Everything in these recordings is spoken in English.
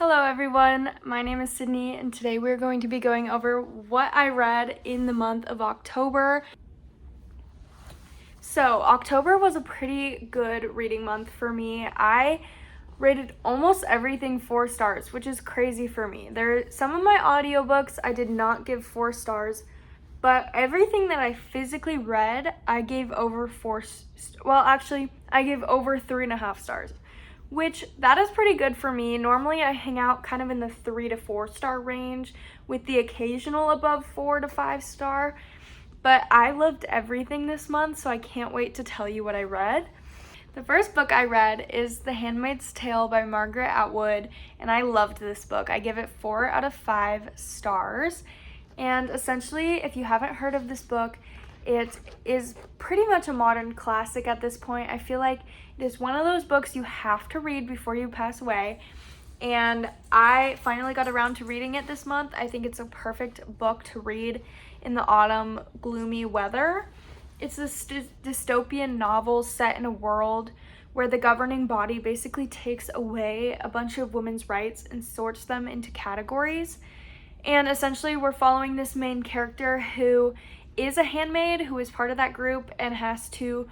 Hello everyone, my name is Sydney and today we're going to be going over what I read in the month of October. So October was a pretty good reading month for me. I rated almost everything 4 stars, which is crazy for me. Some of my audiobooks I did not give 4 stars, but everything that I physically read I gave over I gave over 3.5 stars. Which that is pretty good for me. Normally I hang out kind of in the 3 to 4 star range with the occasional above 4 to 5 star. But I loved everything this month, so I can't wait to tell you what I read. The first book I read is The Handmaid's Tale by Margaret Atwood, and I loved this book. I give it 4 out of 5 stars. And essentially, if you haven't heard of this book, it is pretty much a modern classic at this point. I feel like it is one of those books you have to read before you pass away. And I finally got around to reading it this month. I think it's a perfect book to read in the autumn gloomy weather. It's this dystopian novel set in a world where the governing body basically takes away a bunch of women's rights and sorts them into categories. And essentially we're following this main character who is a handmaid who is part of that group and has to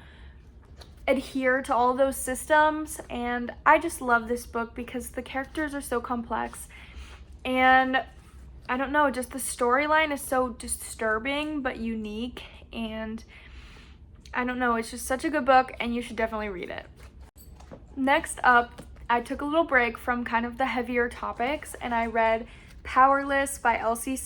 adhere to all those systems. And I just love this book because the characters are so complex, and I don't know, just the storyline is so disturbing but unique, and I don't know, it's just such a good book and you should definitely read it. Next up, I took a little break from kind of the heavier topics and I read Powerless by Elsie.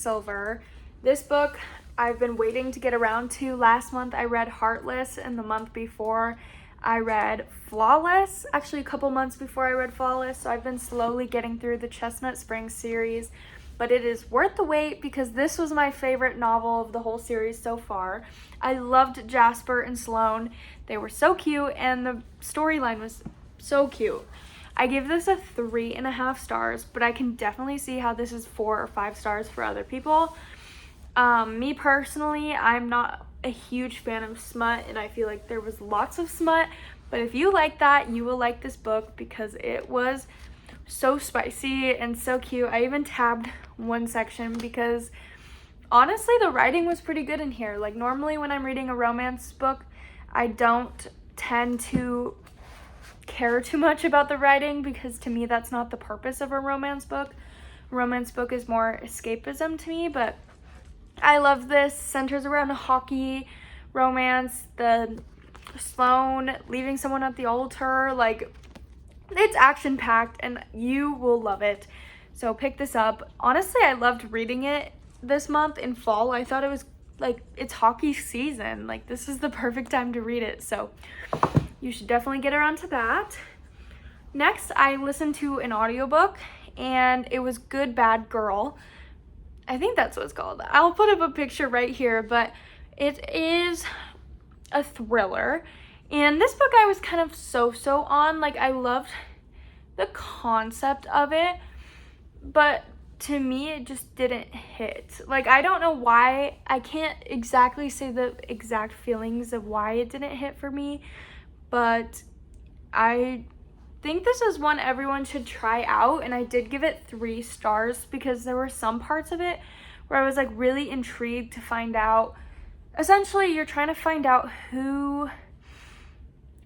This book I've been waiting to get around to. Last month I read Heartless, and the month before I read Flawless. Actually, a couple months before I read Flawless, so I've been slowly getting through the Chestnut Springs series, but it is worth the wait because this was my favorite novel of the whole series so far. I loved Jasper and Sloane. They were so cute and the storyline was so cute. I give this a 3.5 stars, but I can definitely see how this is 4 or 5 stars for other people. Me personally, I'm not a huge fan of smut, and I feel like there was lots of smut, but if you like that, you will like this book because it was so spicy and so cute. I even tabbed one section because honestly the writing was pretty good in here. Like, normally when I'm reading a romance book, I don't tend to care too much about the writing because to me that's not the purpose of a romance book. A romance book is more escapism to me, but I love this. Centers around a hockey romance, the Sloane leaving someone at the altar. Like, it's action packed and you will love it, so pick this up. Honestly, I loved reading it this month in fall. I thought it was like, it's hockey season, like this is the perfect time to read it, so you should definitely get around to that. Next, I listened to an audiobook and it was Good Bad Girl. I think that's what it's called. I'll put up a picture right here, but it is a thriller. And this book I was kind of so on. Like, I loved the concept of it, but to me it just didn't hit. Like, I don't know why. I can't exactly say the exact feelings of why it didn't hit for me, but I think this is one everyone should try out, and I did give it 3 stars because there were some parts of it where I was like really intrigued to find out. Essentially, you're trying to find out who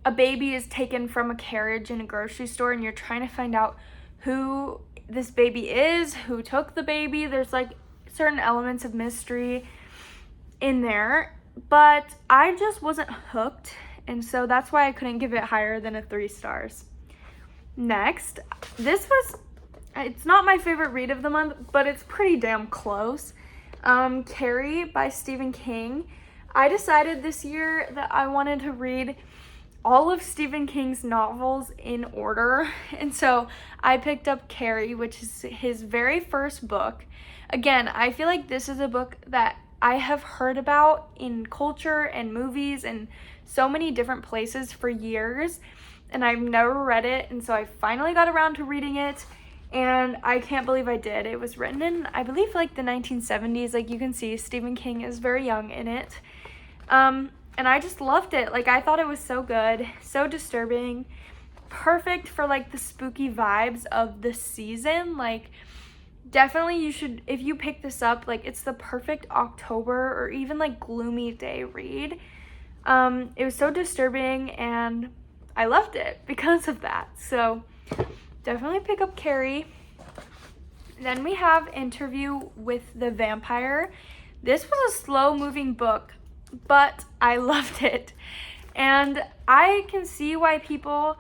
a baby is taken from a carriage in a grocery store, and you're trying to find out who this baby is, who took the baby. There's like certain elements of mystery in there, but I just wasn't hooked, and so that's why I couldn't give it higher than a 3 stars. Next, it's not my favorite read of the month, but it's pretty damn close. Carrie by Stephen King. I decided this year that I wanted to read all of Stephen King's novels in order, and so I picked up Carrie, which is his very first book. Again, I feel like this is a book that I have heard about in culture and movies and so many different places for years, and I've never read it, and so I finally got around to reading it, and I can't believe I did. It was written in, I believe, like the 1970s. Like, you can see Stephen King is very young in it. And I just loved it. Like, I thought it was so good, so disturbing, perfect for like the spooky vibes of the season. Like, definitely you should, if you pick this up, like it's the perfect October or even like gloomy day read. It was so disturbing and I loved it because of that. So definitely pick up Carrie. Then we have Interview with the Vampire. This was a slow moving book, but I loved it. And I can see why people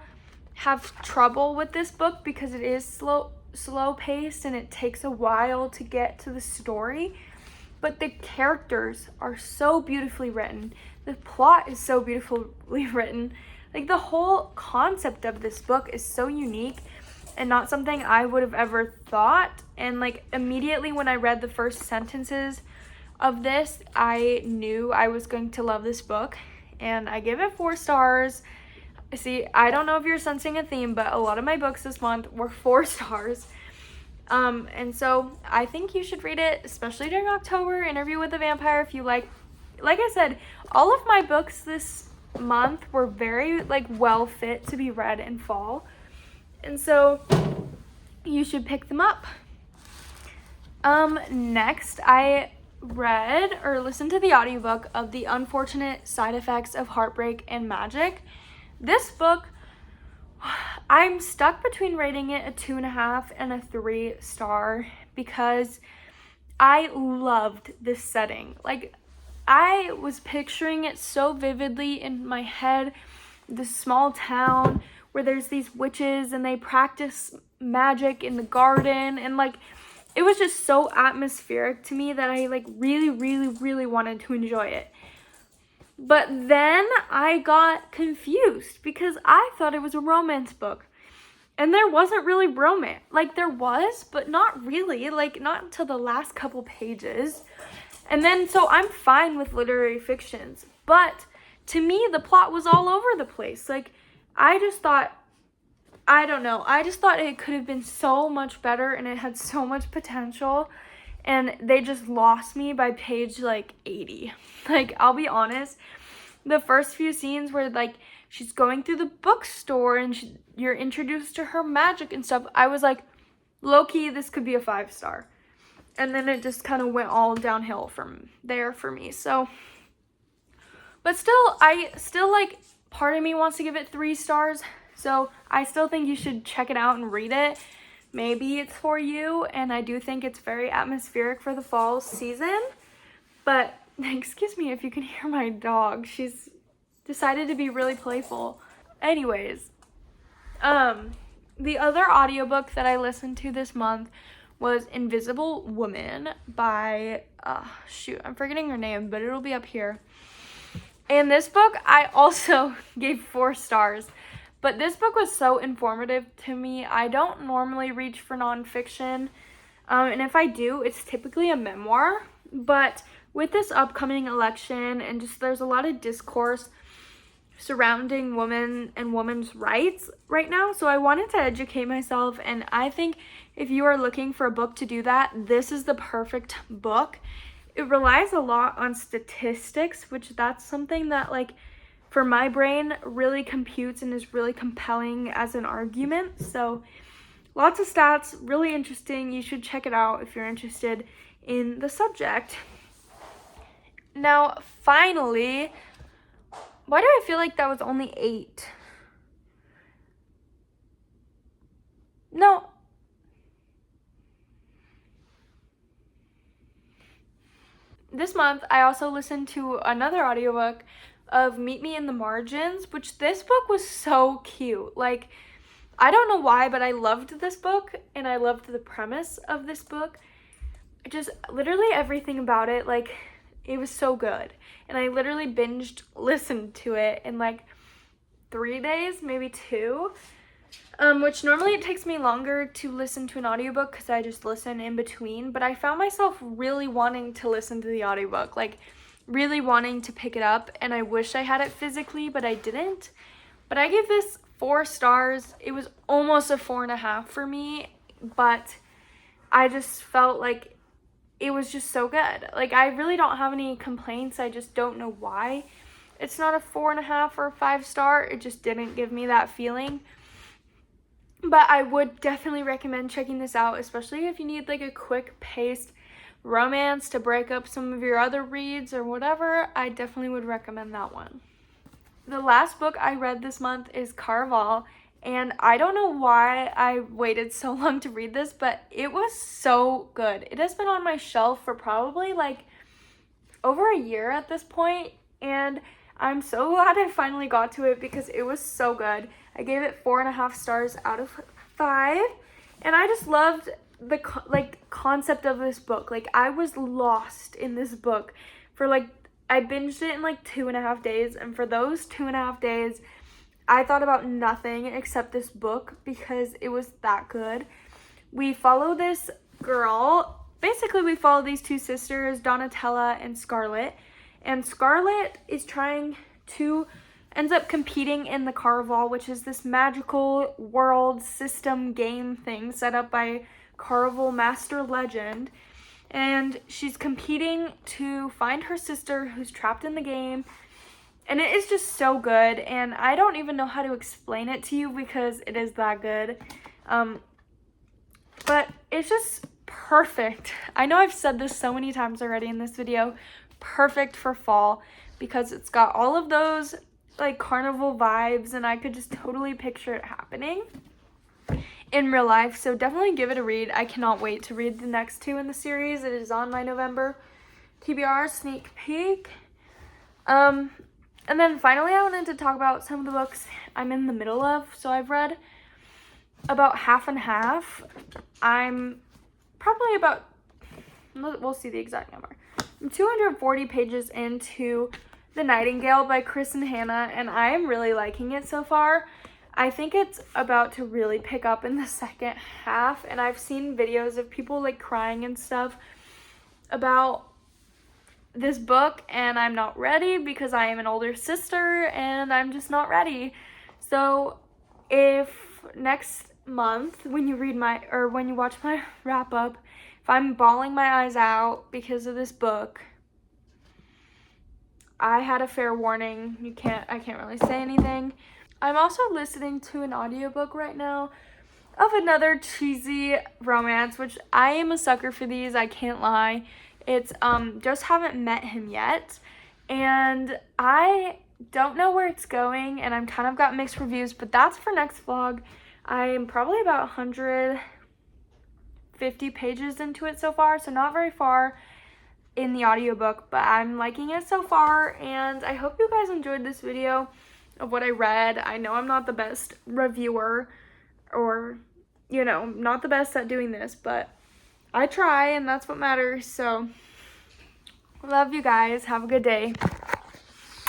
have trouble with this book because it is slow paced and it takes a while to get to the story. But the characters are so beautifully written. The plot is so beautifully written. Like, the whole concept of this book is so unique and not something I would have ever thought. And like, immediately when I read the first sentences of this, I knew I was going to love this book, and I give it 4 stars. See, I don't know if you're sensing a theme, but a lot of my books this month were 4 stars. And so I think you should read it, especially during October. Interview with the Vampire, if you like I said, all of my books this month were very like well fit to be read in fall. And so you should pick them up. Next, I read or listened to the audiobook of The Unfortunate Side Effects of Heartbreak and Magic. This book, I'm stuck between rating it a 2.5 and a 3 star because I loved this setting. Like, I was picturing it so vividly in my head, this small town where there's these witches and they practice magic in the garden, and like, it was just so atmospheric to me that I like really wanted to enjoy it. But then I got confused because I thought it was a romance book. And there wasn't really romance. Like, there was, but not really. Like, not until the last couple pages. And then, so I'm fine with literary fictions. But to me, the plot was all over the place. Like, I just thought it could have been so much better and it had so much potential. And they just lost me by page like 80. Like, I'll be honest, the first few scenes where like she's going through the bookstore and you're introduced to her magic and stuff, I was like, low-key, this could be a 5 star. And then it just kind of went all downhill from there for me. So, but still, like, part of me wants to give it 3 stars. So I still think you should check it out and read it. Maybe it's for you, and I do think it's very atmospheric for the fall season. But excuse me if you can hear my dog. She's decided to be really playful. Anyways, the other audiobook that I listened to this month was Invisible Woman by, I'm forgetting her name, but it'll be up here. And this book I also gave 4 stars. But this book was so informative to me. I don't normally reach for nonfiction. And if I do, it's typically a memoir. But with this upcoming election and just there's a lot of discourse surrounding women and women's rights right now. So I wanted to educate myself. And I think if you are looking for a book to do that, this is the perfect book. It relies a lot on statistics, which that's something that, like, for my brain really computes and is really compelling as an argument. So lots of stats, really interesting. You should check it out if you're interested in the subject. Now, finally, why do I feel like that was only 8? No. This month, I also listened to another audiobook of Meet Me in the Margins, which this book was so cute. Like, I don't know why, but I loved this book and I loved the premise of this book. Just literally everything about it, like, it was so good. And I literally listened to it in like 3 days, maybe 2. Which normally it takes me longer to listen to an audiobook because I just listen in between. But I found myself really wanting to listen to the audiobook, like really wanting to pick it up. And I wish I had it physically, but I didn't. But I gave this 4 stars. It was almost a 4.5 for me, but I just felt like it was just so good. Like, I really don't have any complaints. I just don't know why it's not a 4.5 or a 5 star. It just didn't give me that feeling. But I would definitely recommend checking this out, especially if you need like a quick paced romance to break up some of your other reads or whatever. I definitely would recommend that one. The last book I read this month is Caraval, and I don't know why I waited so long to read this, but it was so good. It has been on my shelf for probably like over a year at this point, and I'm so glad I finally got to it because it was so good. I gave it 4.5 stars out of 5, and I just loved the concept of this book. Like, I was lost in this book for like, I binged it in like 2.5 days, and for those 2.5 days, I thought about nothing except this book because it was that good. We follow this girl. Basically, we follow these two sisters, Donatella and Scarlett. And Scarlett is ends up competing in the Caraval, which is this magical world system game thing set up by Caraval Master Legend. And she's competing to find her sister who's trapped in the game. And it is just so good. And I don't even know how to explain it to you because it is that good. But it's just perfect. I know I've said this so many times already in this video. Perfect for fall because it's got all of those like carnival vibes, and I could just totally picture it happening in real life. So definitely give it a read. I cannot wait to read the next 2 in the series. It is on my November TBR sneak peek. And then finally I wanted to talk about some of the books I'm in the middle of. So I've read about half and half. I'm probably about, we'll see the exact number. I'm 240 pages into The Nightingale by Chris and Hannah, and I am really liking it so far. I think it's about to really pick up in the second half, and I've seen videos of people like crying and stuff about this book, and I'm not ready because I am an older sister and I'm just not ready. So if next month when you watch my wrap up, if I'm bawling my eyes out because of this book, I had a fair warning. I can't really say anything. I'm also listening to an audiobook right now of another cheesy romance, which I am a sucker for these, I can't lie. It's Just Haven't Met Him Yet, and I don't know where it's going, and I'm kind of got mixed reviews, but that's for next vlog. I am probably about 150 pages into it so far, so not very far in the audiobook, but I'm liking it so far, and I hope you guys enjoyed this video of what I read. I know I'm not the best reviewer, or, you know, not the best at doing this, but I try, and that's what matters. So love you guys. Have a good day.